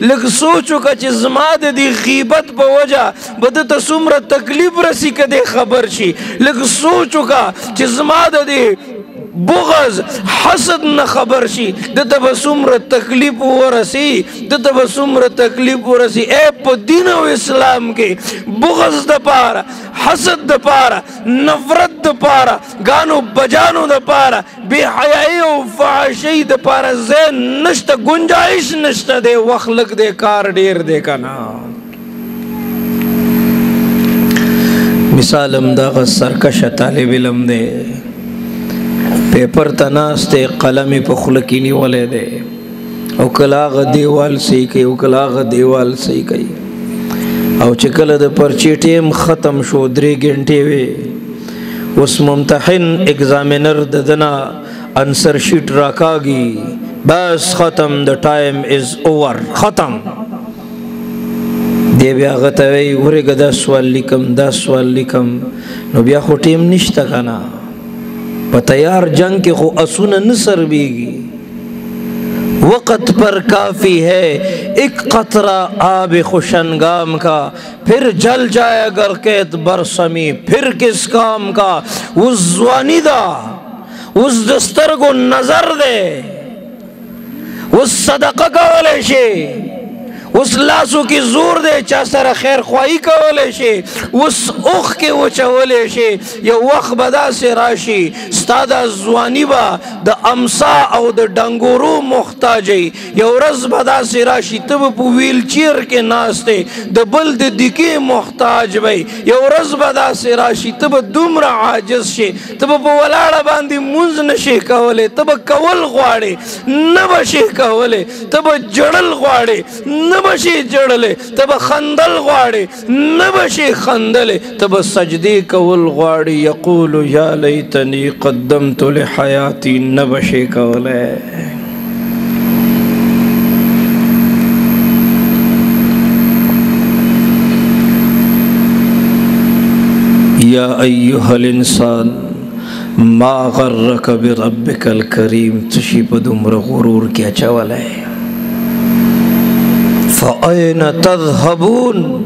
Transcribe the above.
لږ سوچ وکړه چې زما د دې غیبت په وجه به ده ته څومره تکلیف رسي که دی خبر شي. لږ سوچ وکړه چې زما د دې بغض حسد نه خبر شي ده ته به څومره تکلیف ورسي، ده ته به څومره تکلیف ورسي. ای په دین او اسلام کې بغض دپاره، حسد دپاره، نفرت دپاره، ګانو بجانو دپاره، بې حیایي او فحاشۍ دپاره ځای نشته، ګنجایش نشته دی. وخت لږ دی، کار ډېر دی که نه. مثال همدغه سرکشه طالب علم دی، پیپر ته ناست دی، قلم یې په خوله کې نیولی دی او کله هغه دیوال صحیح کوي او کله هغه دیوال صحیح کوي. او چې کله د پرچې ټیم ختم شو، 3 ګنټې وې، اوس ممتحن اگزامینر د ده نه انسر شیټ راکاږي، بس ختم، د ټایم از اوور، ختم. دی بیا هغه ته وایي ورېږه دا سوال لیکم، دا سوال لیکم. نو بیا خو ټیم نشته که نه، په تیار جنگ کې خو اسونه نه سربیږي. وقت پر کافی ہے ایک قطرہ آب خوشنگام کا، پھر جل جائے اگر قید برسمی پھر کس کام کا. اس ځواني ده، اوس د سترګو نظر دی، اوس صدقه کولی شي، اوس لاسو کې زور دی، چا سره خیر خواهي کولی شي، اوس اوښ کې وچولی شي. یو وخت به داسې راشي ستا دا ځواني به د امسا او د ډنګورو محتاجوي. یو ورځ به داسې راشي ته به په ویلچیر کې ناست دی، د بل د دیکې محتاج وی. یو ورځ به داسې راشي ته به دومره عاجز شي، ته به په ولاړه باندې مونځ نه شي کولی، ته به کول غواړې نه به شي کولی، ته به جړل غواړې نه به شي جړلی، ته به خندل غواړې نه به شي خندلی، ته به سجدې کول غواړې یقول یا لیتنی قدمت لحیاتی نه به شي کولی. یا ایها الانسان ما غرک بربک الکریم. تشی په دومره غرور کې اچولی. فأين تذهبون؟